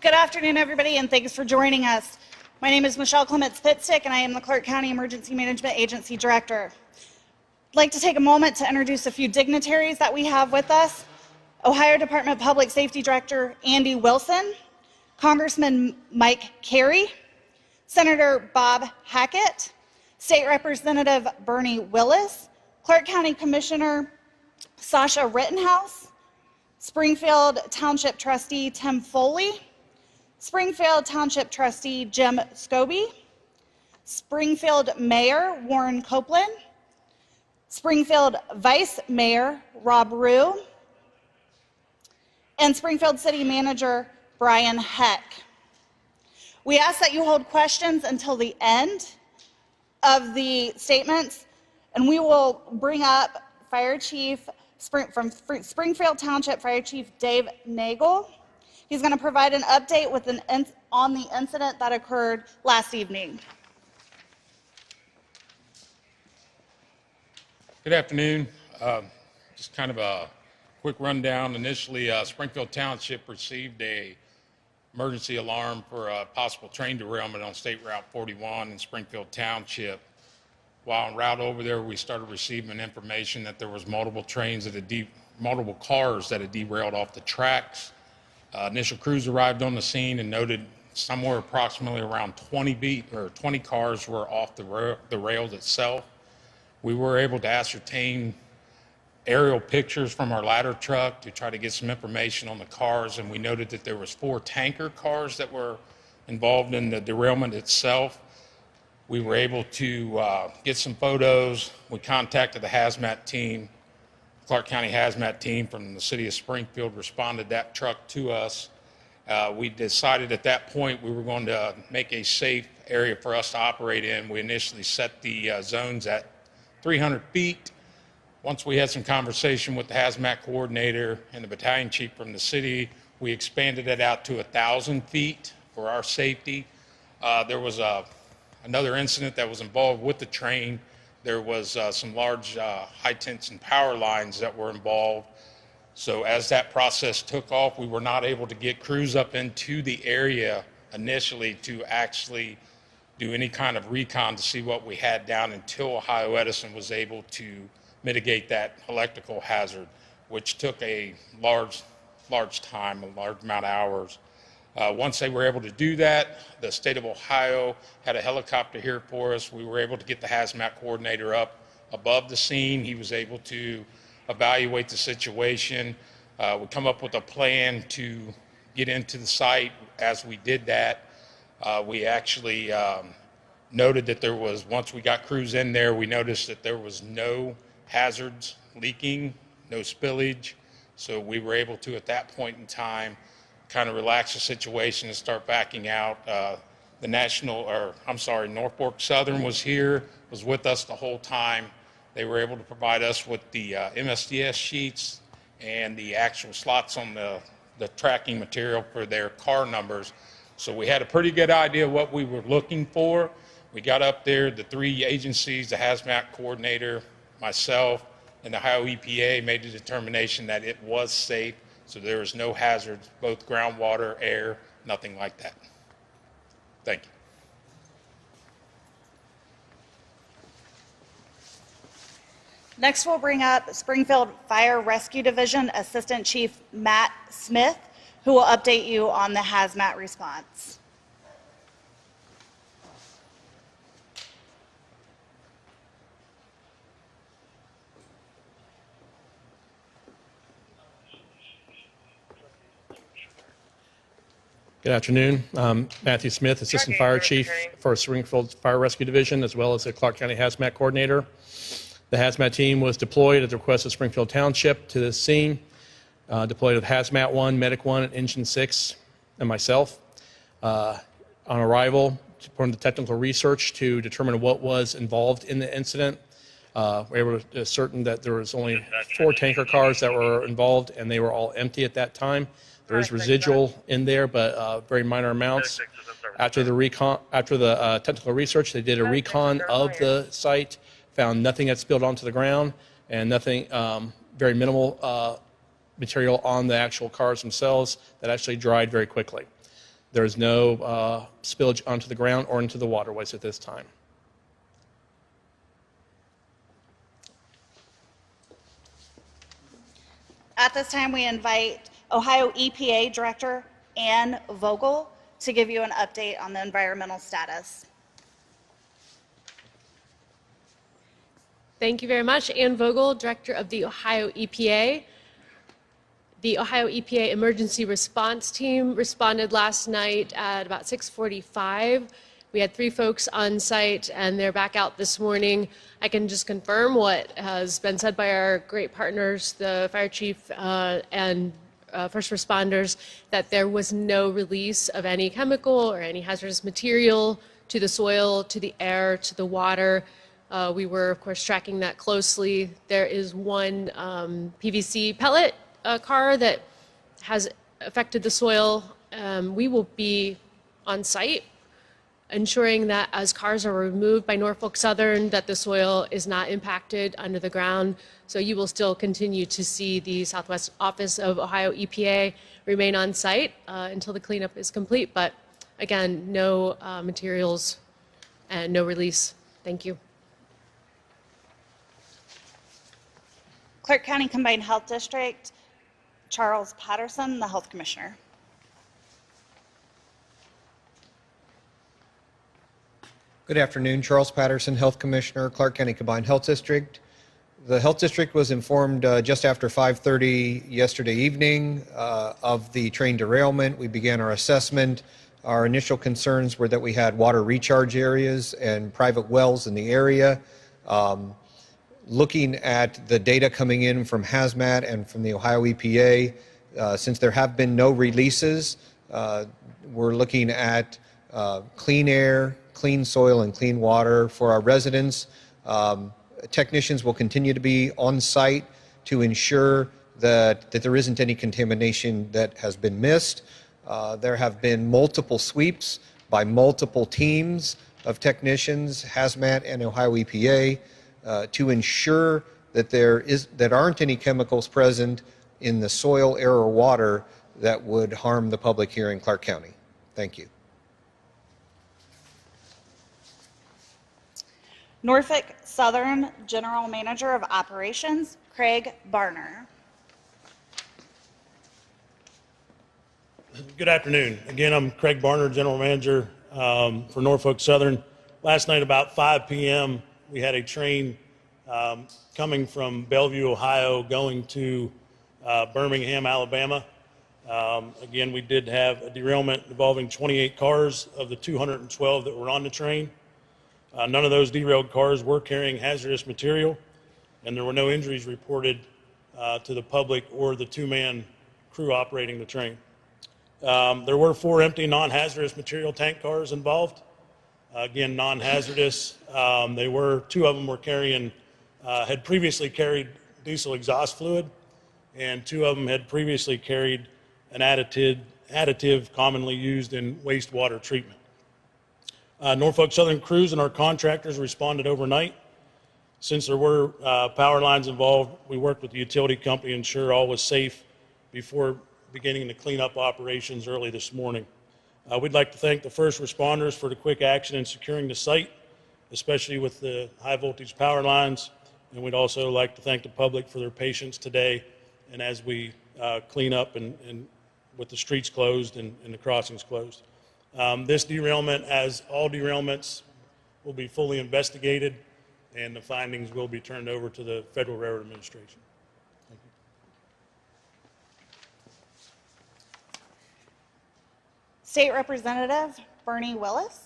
Good afternoon, everybody, and thanks for joining us. My name is Michelle Clements-Pitstick, and I am the Clark County Emergency Management Agency Director. I'd like to take a moment to introduce a few dignitaries that we have with us. Ohio Department Public Safety Director Andy Wilson, Congressman Mike Carey, Senator Bob Hackett, State Representative Bernie Willis, Clark County Commissioner Sasha Rittenhouse, Springfield Township Trustee Tim Foley, Springfield Township Trustee Jim Scobie, Springfield Mayor Warren Copeland, Springfield Vice Mayor Rob Rue, and Springfield City Manager Brian Heck. We ask that you hold questions until the end of the statements, and we will bring up Fire Chief from Springfield Township Fire Chief Dave Nagel. He's going to provide an update on the incident that occurred last evening. Good afternoon. Just kind of a quick rundown. Initially, Springfield Township received an emergency alarm for a possible train derailment on State Route 41 in Springfield Township. While en route over there, we started receiving information that there was multiple cars that had derailed off the tracks. Initial crews arrived on the scene and noted somewhere approximately around 20 cars were off the rails itself. We were able to ascertain aerial pictures from our ladder truck to try to get some information on the cars, and we noted that there was 4 tanker cars that were involved in the derailment itself. We were able to get some photos. We contacted the hazmat team. Clark County hazmat team from the city of Springfield responded that truck to us. We decided at that point we were going to make a safe area for us to operate in. We initially set the zones at 300 feet. Once we had some conversation with the hazmat coordinator and the battalion chief from the city, we expanded it out to 1,000 feet for our safety. There was another incident that was involved with the train. There was some large high tension power lines that were involved. So as that process took off, we were not able to get crews up into the area initially to actually do any kind of recon to see what we had down until Ohio Edison was able to mitigate that electrical hazard, which took a large time, a large amount of hours. Once they were able to do that, the state of Ohio had a helicopter here for us. We were able to get the hazmat coordinator up above the scene. He was able to evaluate the situation. We come up with a plan to get into the site. As we did that, we actually noted that there was, once we got crews in there, we noticed that there was no hazards leaking, no spillage. So we were able to, at that point in time, kind of relax the situation and start backing out. Norfolk Southern was here, was with us the whole time. They were able to provide us with the MSDS sheets and the actual slots on the tracking material for their car numbers. So we had a pretty good idea of what we were looking for. We got up there, the 3 agencies, the hazmat coordinator, myself, and the Ohio EPA made the determination that it was safe. So there is no hazards, both groundwater, air, nothing like that. Thank you. Next, we'll bring up Springfield Fire Rescue Division Assistant Chief Matt Smith, who will update you on the hazmat response. Good afternoon. I'm Matthew Smith, Assistant Fire Chief for Springfield Fire Rescue Division, as well as the Clark County Hazmat Coordinator. The hazmat team was deployed at the request of Springfield Township to the scene, deployed with Hazmat 1, Medic 1, and Engine 6, and myself. On arrival, to perform the technical research to determine what was involved in the incident. We were able to ascertain that there was only 4 tanker cars that were involved, and they were all empty at that time. There is residual in there, but very minor amounts. After the technical research, they did a recon of the site, found nothing that spilled onto the ground, and nothing, very minimal material on the actual cars themselves that actually dried very quickly. There is no spillage onto the ground or into the waterways at this time. At this time, we invite Ohio EPA Director Ann Vogel to give you an update on the environmental status. Thank you very much. Ann Vogel, Director of the Ohio EPA. The Ohio EPA Emergency Response Team responded last night at about 6:45. We had 3 folks on site, and they're back out this morning. I can just confirm what has been said by our great partners, the fire chief and first responders, that there was no release of any chemical or any hazardous material to the soil, to the air, to the water. We were, of course, tracking that closely. There is one PVC pellet car that has affected the soil. We will be on site ensuring that as cars are removed by Norfolk Southern, that the soil is not impacted under the ground. So you will still continue to see the Southwest Office of Ohio EPA remain on site until the cleanup is complete. But again, no materials and no release. Thank you. Clark County Combined Health District, Charles Patterson, the Health Commissioner. Good afternoon, Charles Patterson, Health Commissioner, Clark County Combined Health District. The Health District was informed just after 5:30 yesterday evening of the train derailment. We began our assessment. Our initial concerns were that we had water recharge areas and private wells in the area. Looking at the data coming in from hazmat and from the Ohio EPA, since there have been no releases, we're looking at clean air, clean soil, and clean water for our residents. Technicians will continue to be on site to ensure that there isn't any contamination that has been missed. There have been multiple sweeps by multiple teams of technicians, hazmat and Ohio EPA, to ensure that there aren't any chemicals present in the soil, air, or water that would harm the public here in Clark County. Thank you. Norfolk Southern General Manager of Operations, Craig Barner. Good afternoon. Again, I'm Craig Barner, General Manager for Norfolk Southern. Last night about 5 p.m., we had a train coming from Bellevue, Ohio, going to Birmingham, Alabama. Again, we did have a derailment involving 28 cars of the 212 that were on the train. None of those derailed cars were carrying hazardous material, and there were no injuries reported to the public or the 2-man crew operating the train. There were 4 empty non-hazardous material tank cars involved. Again, non-hazardous. 2 of them were carrying, had previously carried diesel exhaust fluid, and 2 of them had previously carried an additive commonly used in wastewater treatment. Norfolk Southern crews and our contractors responded overnight. Since there were power lines involved, we worked with the utility company to ensure all was safe before beginning the cleanup operations early this morning. We'd like to thank the first responders for the quick action in securing the site, especially with the high voltage power lines. And we'd also like to thank the public for their patience today and as we clean up and with the streets closed and the crossings closed. This derailment, as all derailments, will be fully investigated, and the findings will be turned over to the Federal Railroad Administration. Thank you. State Representative Bernie Willis.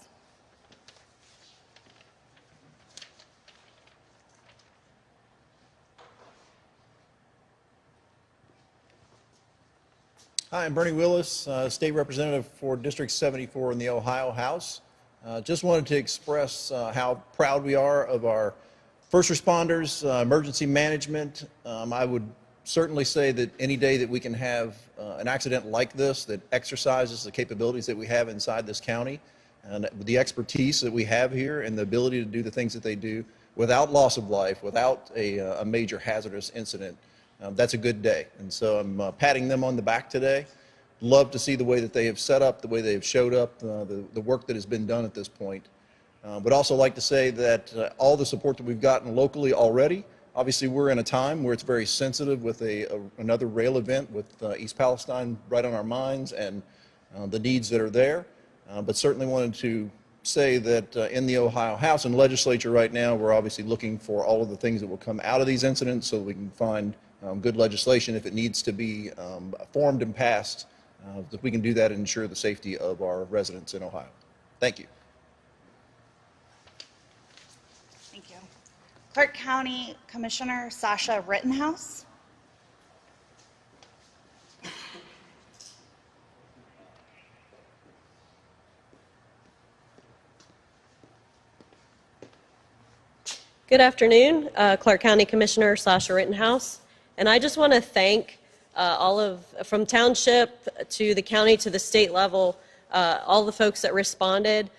Hi, I'm Bernie Willis, State Representative for District 74 in the Ohio House. Just wanted to express how proud we are of our first responders, emergency management. I would certainly say that any day that we can have an accident like this that exercises the capabilities that we have inside this county and the expertise that we have here and the ability to do the things that they do without loss of life, without a major hazardous incident, that's a good day. And so I'm patting them on the back today. love to see the way that they have set up, the way they have showed up, the work that has been done at this point. But also like to say that all the support that we've gotten locally already, obviously we're in a time where it's very sensitive with another rail event with East Palestine right on our minds and the needs that are there. But certainly wanted to say that in the Ohio House and legislature right now, we're obviously looking for all of the things that will come out of these incidents so that we can find good legislation if it needs to be formed and passed, that we can do that and ensure the safety of our residents in Ohio. Thank you. Thank you. Clark County Commissioner Sasha Rittenhouse. Good afternoon, Clark County Commissioner Sasha Rittenhouse, and I just want to thank from township to the county to the state level, all the folks that responded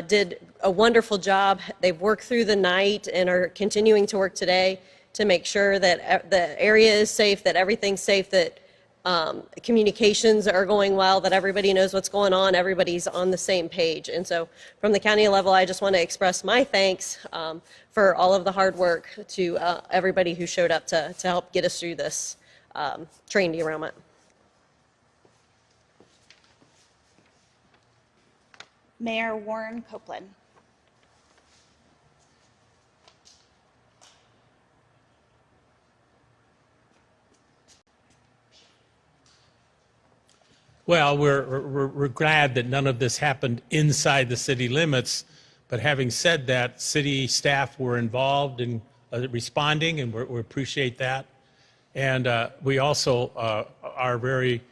did a wonderful job. They've worked through the night and are continuing to work today to make sure that the area is safe, that everything's safe, that communications are going well, that everybody knows what's going on, everybody's on the same page. And so from the county level, I just want to express my thanks for all of the hard work to everybody who showed up to help get us through this train derailment. Mayor Warren Copeland. Well, we're glad that none of this happened inside the city limits, but having said that, city staff were involved in responding, and we appreciate that. And we also are very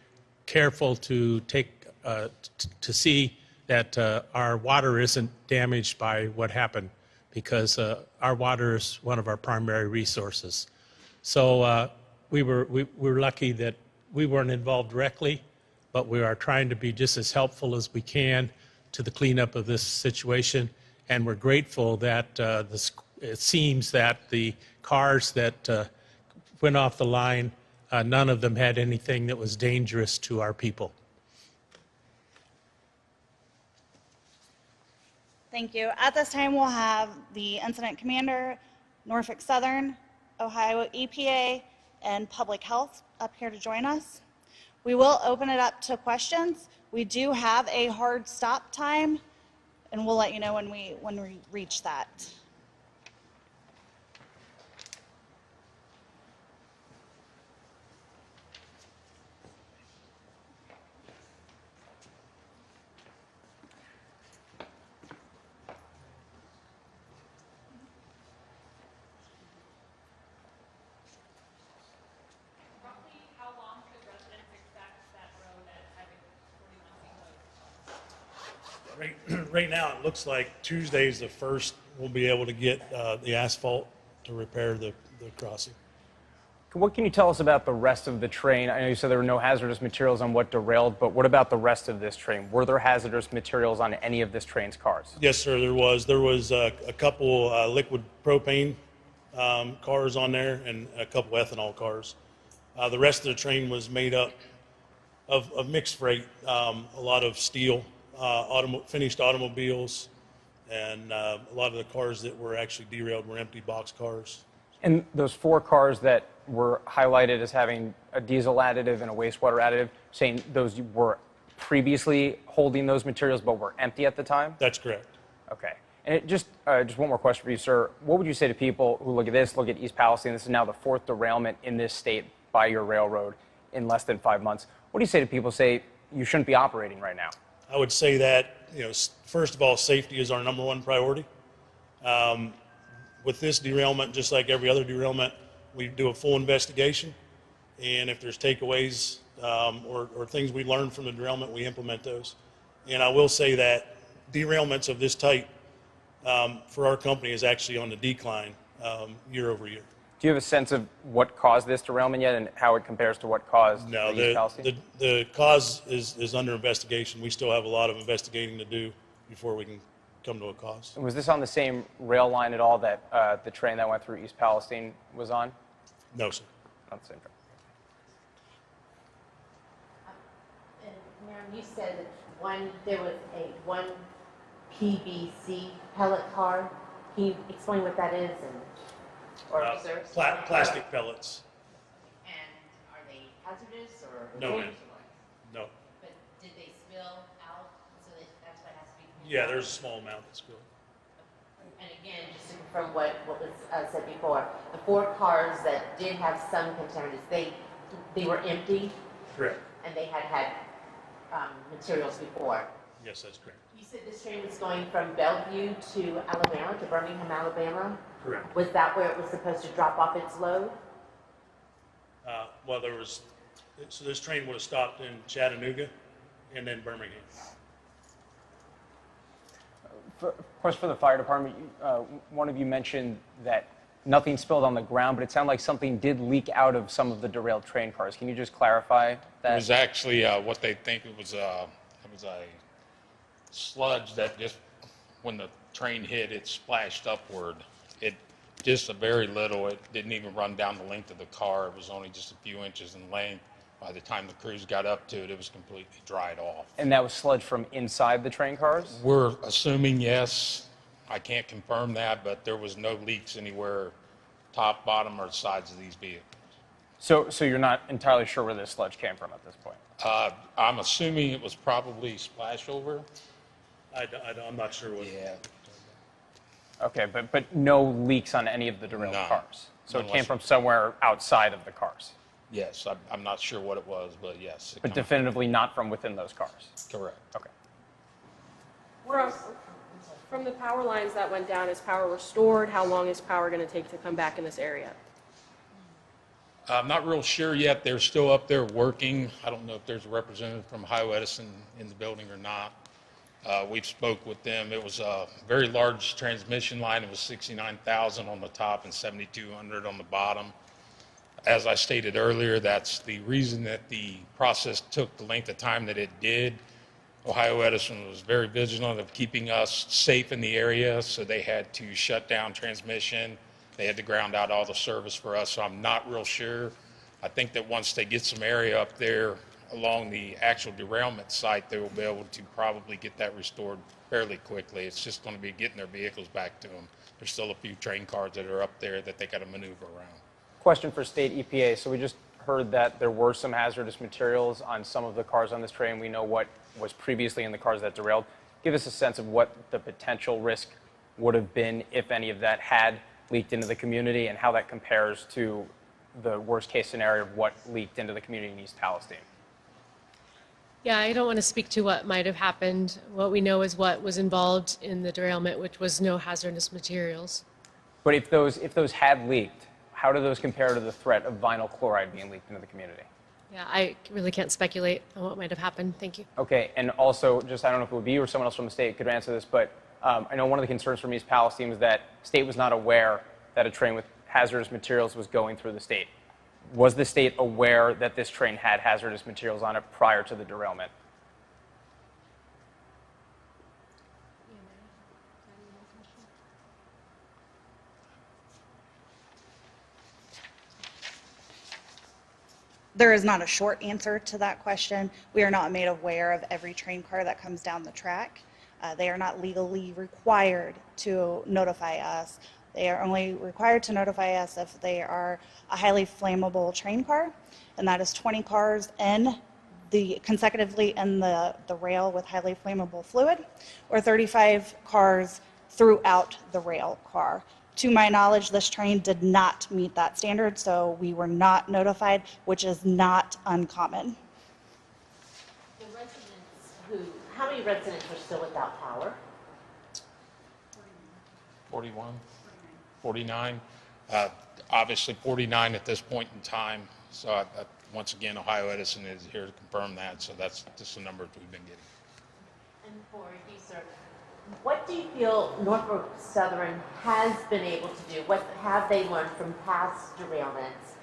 careful to to see that our water isn't damaged by what happened, because our water is one of our primary resources. So we're lucky that we weren't involved directly, but we are trying to be just as helpful as we can to the cleanup of this situation. And we're grateful that it seems that the cars that went off the line, none of them had anything that was dangerous to our people. Thank you. At this time, we'll have the incident commander, Norfolk Southern, Ohio EPA, and Public Health up here to join us. We will open it up to questions. We do have a hard stop time, and we'll let you know when we reach that. Right now, it looks like Tuesday's the first we'll be able to get the asphalt to repair the crossing. What can you tell us about the rest of the train? I know you said there were no hazardous materials on what derailed, but what about the rest of this train? Were there hazardous materials on any of this train's cars? Yes, sir, there was. There was a couple liquid propane cars on there and a couple ethanol cars. The rest of the train was made up of mixed freight, a lot of steel, finished automobiles, and a lot of the cars that were actually derailed were empty box cars. And those 4 cars that were highlighted as having a diesel additive and a wastewater additive, saying those were previously holding those materials but were empty at the time? That's correct. Okay. And just one more question for you, sir. What would you say to people who look at this, look at East Palestine? This is now the 4th derailment in this state by your railroad in less than 5 months. What do you say to people who say you shouldn't be operating right now? I would say that, first of all, safety is our #1 priority. With this derailment, just like every other derailment, we do a full investigation, and if there's takeaways or things we learned from the derailment, we implement those. And I will say that derailments of this type for our company is actually on the decline year over year. Do you have a sense of what caused this derailment yet and how it compares to what caused No, the East Palestine? the cause is under investigation. We still have a lot of investigating to do before we can come to a cause. Was this on the same rail line at all that the train that went through East Palestine was on? No, sir. Not the same train. You said that there was one PVC pellet car. Can you explain what that is or reserves? Plastic pellets. And are they hazardous or? No, ma'am. No. But did they spill out? So that's what has to be. Yeah, there's a small amount that's spilled. And again, just to confirm what was said before, the 4 cars that did have some contaminants, they were empty Correct. and they had materials before. Yes, that's correct. You said this train was going from Bellevue to Alabama, to Birmingham, Alabama? Correct. Was that where it was supposed to drop off its load? Well, so this train would have stopped in Chattanooga and then Birmingham. Question for the fire department. One of you mentioned that nothing spilled on the ground, but it sounded like something did leak out of some of the derailed train cars. Can you just clarify that? It was actually what they think it was a sludge that just, when the train hit, it splashed upward. It just a very little. It didn't even run down the length of the car. It was only just a few inches in length. By the time the crews got up to it, it was completely dried off. And that was sludge from inside the train cars? We're assuming yes. I can't confirm that, but there was no leaks anywhere, top, bottom, or sides of these vehicles. So you're not entirely sure where this sludge came from at this point? I'm assuming it was probably splash over. I'm not sure what. Yeah. Okay, but no leaks on any of the derailed No. cars? So it Unless- came from somewhere outside of the cars? Yes, I'm not sure what it was, but yes. But definitively not from within those cars? Correct. Okay. From the power lines that went down, is power restored? How long is power going to take to come back in this area? I'm not real sure yet. They're still up there working. I don't know if there's a representative from Ohio Edison in the building or not. We've spoke with them. It was a very large transmission line. It was 69,000 on the top and 7,200 on the bottom. As I stated earlier, that's the reason that the process took the length of time that it did. Ohio Edison was very vigilant of keeping us safe in the area, so they had to shut down transmission. They had to ground out all the service for us, so I'm not real sure. I think that once they get some area up there along the actual derailment site, they will be able to probably get that restored fairly quickly. It's just going to be getting their vehicles back to them. There's still a few train cars that are up there that they got to maneuver around. Question for state EPA. So we just heard that there were some hazardous materials on some of the cars on this train. We know what was previously in the cars that derailed. Give us a sense of what the potential risk would have been if any of that had leaked into the community and how that compares to the worst case scenario of what leaked into the community in East Palestine. Yeah, I don't want to speak to what might have happened. What we know is what was involved in the derailment, which was no hazardous materials. But if those had leaked, how do those compare to the threat of vinyl chloride being leaked into the community? Yeah, I really can't speculate on what might have happened. Thank you. Okay, and also, just I don't know if it would be you or someone else from the state could answer this, but I know one of the concerns from East Palestine was that state was not aware that a train with hazardous materials was going through the state. Was the state aware that this train had hazardous materials on it prior to the derailment? There is not a short answer to that question. We are not made aware of every train car that comes down the track. They are not legally required to notify us. They are only required to notify us if they are a highly flammable train car, and that is 20 cars consecutively in the rail with highly flammable fluid, or 35 cars throughout the rail car. To my knowledge, this train did not meet that standard, so we were not notified, which is not uncommon. The residents how many residents are still without power? 41, 49. Obviously 49 at this point in time. So once again, Ohio Edison is here to confirm that. So that's just the numbers we've been getting. And for you, sir, what do you feel Norfolk Southern has been able to do? What have they learned from past derailments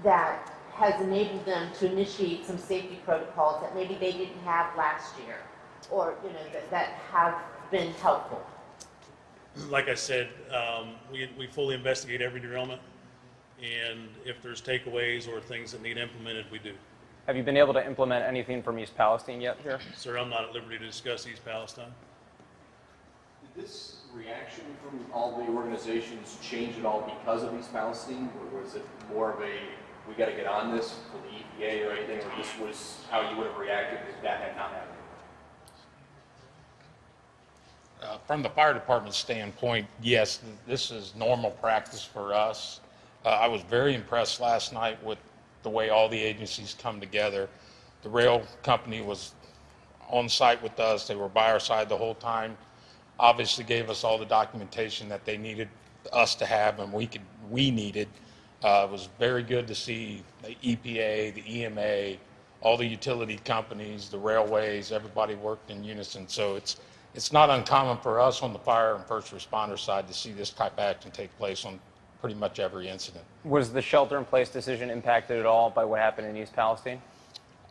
that has enabled them to initiate some safety protocols that maybe they didn't have last year, or that have been helpful? Like I said, we fully investigate every derailment, and if there's takeaways or things that need implemented, we do. Have you been able to implement anything from East Palestine yet here? Sir, I'm not at liberty to discuss East Palestine. Did this reaction from all the organizations change at all because of East Palestine, or was it more of a we got to get on this for the EPA or anything, or this was how you would have reacted if that had not happened? From the fire department standpoint, yes, this is normal practice for us. I was very impressed last night with the way all the agencies come together. The rail company was on site with us. They were by our side the whole time. Obviously gave us all the documentation that they needed us to have and we needed. It was very good to see the EPA, the EMA, all the utility companies, the railways, everybody worked in unison. So it's not uncommon for us on the fire and first responder side to see this type of action take place on pretty much every incident. Was the shelter-in-place decision impacted at all by what happened in East Palestine?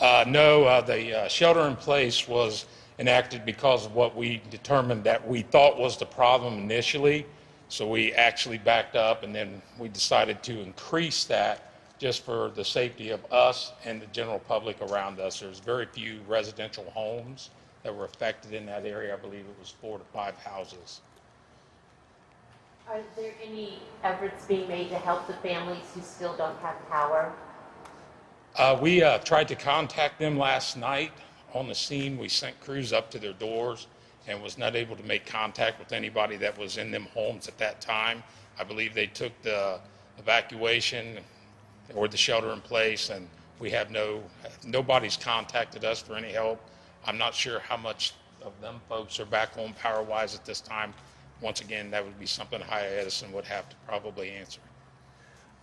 No, the shelter-in-place was enacted because of what we determined that we thought was the problem initially. So we actually backed up, and then we decided to increase that just for the safety of us and the general public around us. There's very few residential homes that were affected in that area. I believe it was 4 to 5 houses. Are there any efforts being made to help the families who still don't have power? We tried to contact them last night on the scene. We sent crews up to their doors and was not able to make contact with anybody that was in them homes at that time. I believe they took the evacuation or the shelter in place, and we have nobody's contacted us for any help. I'm not sure how much of them folks are back home power-wise at this time. Once again, that would be something High Edison would have to probably answer.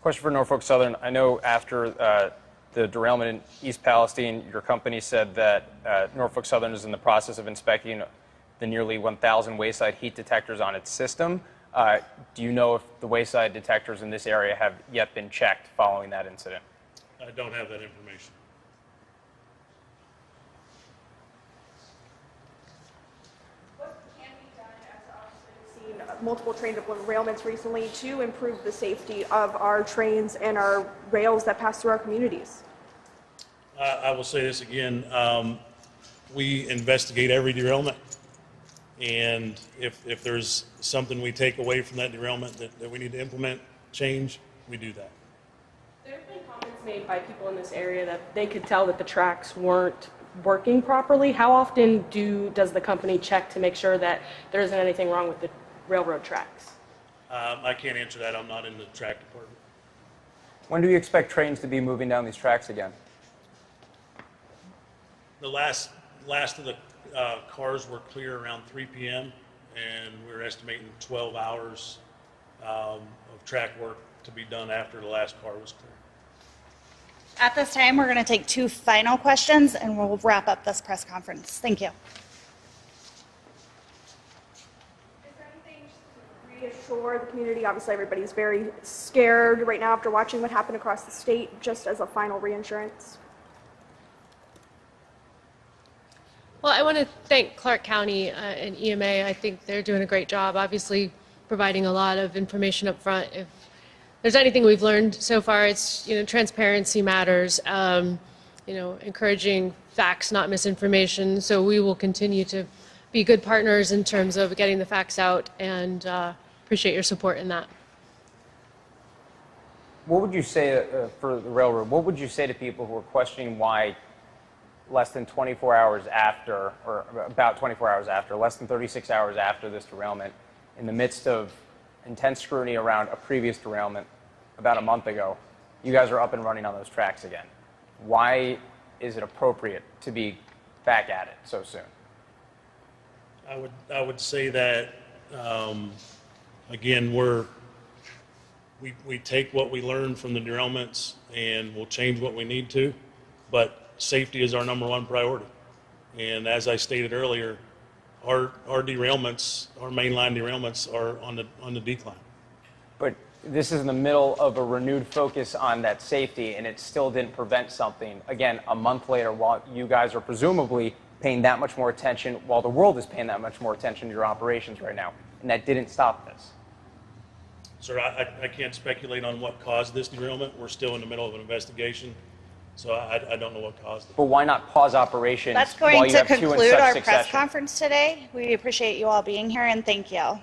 Question for Norfolk Southern. I know after the derailment in East Palestine, your company said that Norfolk Southern is in the process of inspecting the nearly 1,000 wayside heat detectors on its system. Do you know if the wayside detectors in this area have yet been checked following that incident? I don't have that information. Multiple train derailments recently to improve the safety of our trains and our rails that pass through our communities? I will say this again. We investigate every derailment, and if there's something we take away from that derailment that we need to implement, change, we do that. There have been comments made by people in this area that they could tell that the tracks weren't working properly. How often does the company check to make sure that there isn't anything wrong with the railroad tracks? I can't answer that. I'm not in the track department. When do you expect trains to be moving down these tracks again? The last of the cars were clear around 3 p.m. and we're estimating 12 hours of track work to be done after the last car was clear. At this time, we're going to take 2 final questions and we'll wrap up this press conference. Thank you. Reassure the community. Obviously, everybody's very scared right now after watching what happened across the state, just as a final reinsurance. Well, I want to thank Clark County and EMA. I think they're doing a great job, obviously providing a lot of information up front. If there's anything we've learned so far, it's, transparency matters, encouraging facts, not misinformation. So we will continue to be good partners in terms of getting the facts out, and appreciate your support in that. What would you say for the railroad? What would you say to people who are questioning why less than 24 hours after, or about 24 hours after, less than 36 hours after this derailment, in the midst of intense scrutiny around a previous derailment about a month ago, you guys are up and running on those tracks again? Why is it appropriate to be back at it so soon? I would say that, again, we take what we learn from the derailments and we'll change what we need to, but safety is our #1 priority. And as I stated earlier, our derailments, our mainline derailments are on the decline. But this is in the middle of a renewed focus on that safety, and it still didn't prevent something, again, a month later, while you guys are presumably paying that much more attention, while the world is paying that much more attention to your operations right now, and that didn't stop this. Sir, I can't speculate on what caused this derailment. We're still in the middle of an investigation. So I don't know what caused it. But why not pause operations That's while going you to have two in conclude such our press succession? conference today. We appreciate you all being here, and thank you.